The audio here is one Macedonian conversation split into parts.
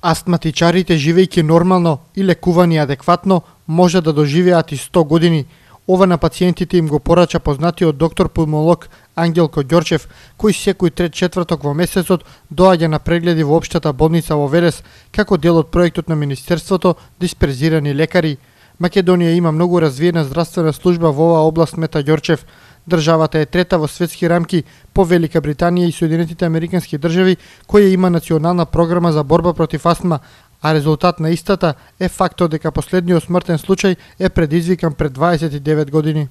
Астматичарите, живејќи нормално и лекувани адекватно, може да доживеат и 100 години. Ова на пациентите им го порача познатиот доктор-пулмолог Ангелко Ѓорчев, кој секој трет четврток во месецот доаѓа на прегледи во општата болница во Велес, како дел од проектот на Министерството Дисперзирани лекари. Македонија има многу развиена здравствена служба во оваа област, смета Ѓорчев. Државата е трета во светски рамки по Велика Британија и Соединетите Американски држави, која има национална програма за борба против астма, а резултат на истата е фактот дека последниот смртен случај е предизвикан пред 29 години.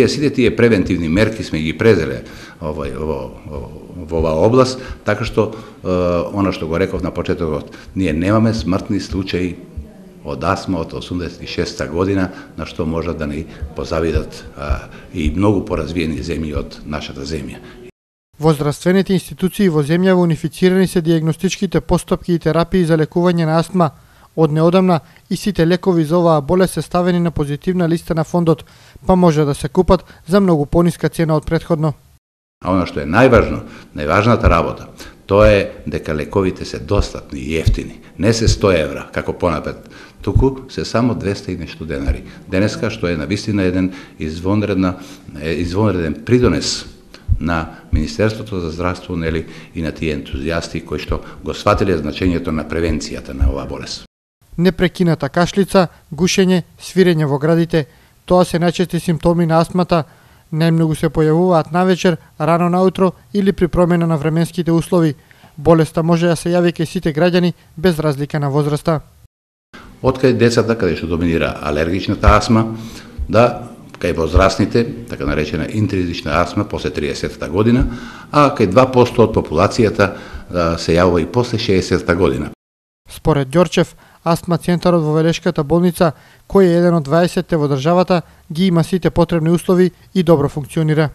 Сите тие превентивни мерки сме ги презеле во оваа област, така што она што го реков на почетокот, ние немаме смртни случаи од астма од 86-та година, на што можат да ни позавидат и многу поразвиени земји од нашата земја. Во здравствените институции во земјава унифицирани се диагностичките постапки и терапии за лекување на астма. Од неодамна и сите лекови за оваа болест се ставени на позитивна листа на фондот, па може да се купат за многу пониска цена од претходно. А она што е најважната работа, тоа е дека лековите се достапни и ефтини. Не се 100 евра, како понапред, туку се само 200 и нешто денари. Денеска, што е навистина еден извонреден придонес на Министерството за здравство, нели, и на тие ентузијасти кои што го сватиле значењето на превенцијата на оваа болест. Непрекината кашлица, гушење, свирење во градите, тоа се најчести симптоми на астмата. Најмногу се појавуваат навечер, рано наутро или при промена на временските услови. Болеста може да се јави кај сите граѓани без разлика на возраста. Откај децата, каде што доминира алергичната астма, да кај возрастните, така наречена интризична астма после 30-та година, а кај 2% од популацијата се јавува и после 60-та година. Според Ѓорчев, астма центарот во Велешката болница, кој е еден од 20-те во државата, ги има сите потребни услови и добро функционира.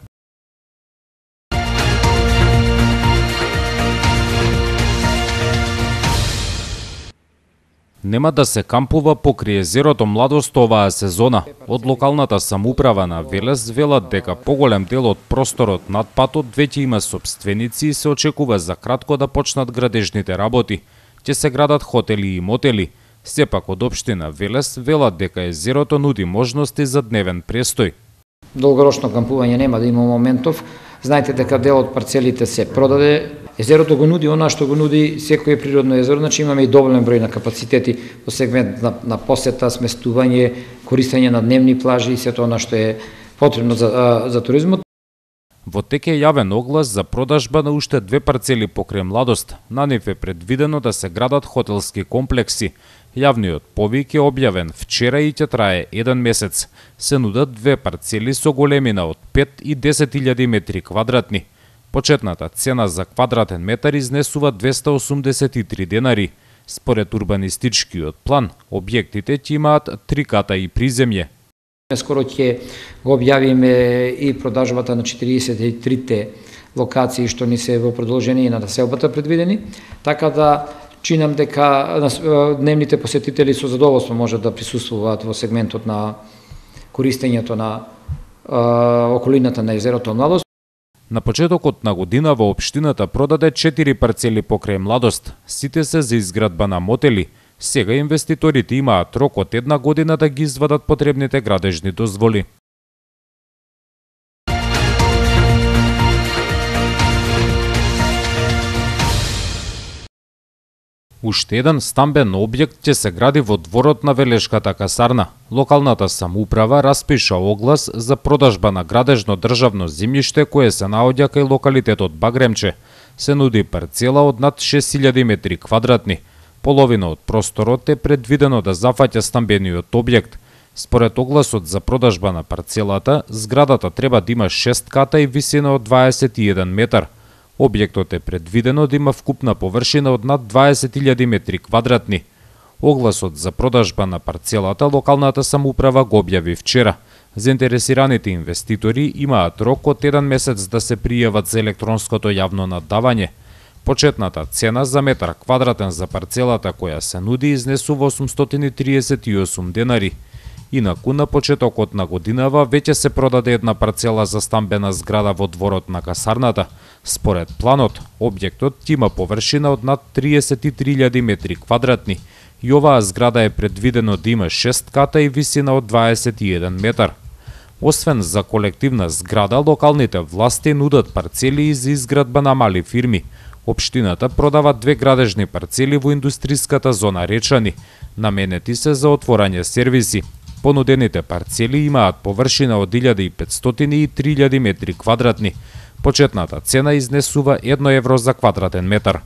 Нема да се кампува покрај езерото Младост оваа сезона. Од локалната самоуправа на Велес велат дека поголем дел од просторот над патот веќе има сопственици и се очекува за кратко да почнат градежните работи. Ќе се градат хотели и мотели. Сепак од општина Велес велат дека езерото нуди можности за дневен престој. Долгорочно кампување нема да има моментов. Знаете дека дел од парцелите се продаде. Езерото го нуди она што го нуди секое природно езеро, значи имаме и доволен број на капацитети во сегмент на посета, сместување, користење на дневни плажи и сето она што е потребно за туризмот. Во тек е јавен оглас за продажба на уште 2 парцели покрај Младост. На нив е предвидено да се градат хотелски комплекси. Јавниот повик е објавен вчера и ќе трае 1 месец. Се нудат 2 парцели со големина од 5 и 10.000 метри квадратни. Почетната цена за квадратен метар изнесува 283 денари. Според урбанистичкиот план, објектите ќе имаат 3 ката и приземје. Скоро ќе го објавиме и продажбата на 43-те локации што ни се во продолжение на населбата предвидени, така да чинам дека дневните посетители со задоволство можат да присуствуваат во сегментот на користењето на околината на езерото Младост. На почетокот на година во општината продаде 4 парцели покрај Младост. Сите се за изградба на мотели. Сега инвеститорите имаат рок од 1 година да ги извадат потребните градежни дозволи. Уште еден стамбен објект ќе се гради во дворот на Велешката касарна. Локалната самоуправа распиша оглас за продажба на градежно државно земјиште кое се наоѓа кај локалитетот Багремче. Се нуди парцела од над 6000 метри квадратни. Половина од просторот е предвидено да зафаќа стамбениот објект. Според огласот за продажба на парцелата, зградата треба да има 6 ката и висина од 21 метар. Објектот е предвидено да има вкупна површина од над 20.000 метри квадратни. Огласот за продажба на парцелата локалната самоуправа го објави вчера. Заинтересираните инвеститори имаат рок од 1 месец да се пријават за електронското јавно наддавање. Почетната цена за метар квадратен за парцелата која се нуди изнесува 838 денари. Инаку на почетокот на годинава веќе се продаде една парцела за стамбена зграда во дворот на касарната. Според планот, објектот има површина од над 33.000 метри квадратни и оваа зграда е предвидено да има 6 ката и висина од 21 метар. Освен за колективна зграда, локалните власти нудат парцели и за изградба на мали фирми. Општината продава 2 градежни парцели во индустријската зона Речани, наменети се за отворање сервиси. Понудените парцели имаат површина од 1500 и 3000 метри квадратни. Почетната цена изнесува 1 евро за квадратен метар.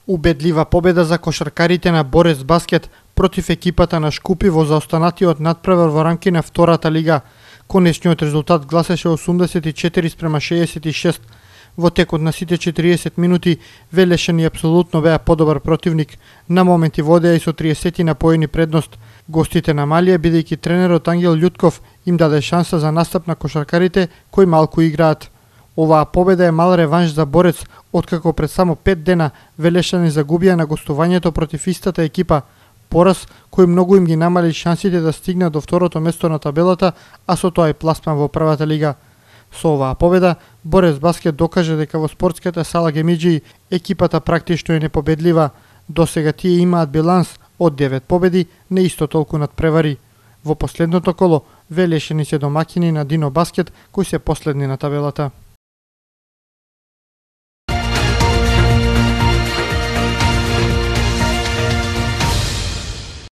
Убедлива победа за кошаркарите на Борец Баскет против екипата на Шкупи во заостанатиот надпревар во рамки на втората лига. Конечниот резултат гласеше 84-66. Во текот на сите 40 минути Велешани апсолутно беа подобар противник. На моменти водеа и со 30 напоени предност. Гостите на Малија, бидејќи тренерот Ангел Љутков им даде шанса за настап на кошаркарите кои малку играат. Оваа победа е мал реванш за Борец, откако пред само 5 дена Велешани загубија на гостувањето против истата екипа. Пораз кој многу им ги намали шансите да стигнат до второто место на табелата, а со тоа и пласман во првата лига. Со оваа победа, Борец Баскет докаже дека во спортската сала Гемиџи екипата практично е непобедлива. Досега тие имаат биланс од 9 победи на исто толку надпревари. Во последното коло Велешани се домаќини на Дино Баскет, кои се последни на табелата.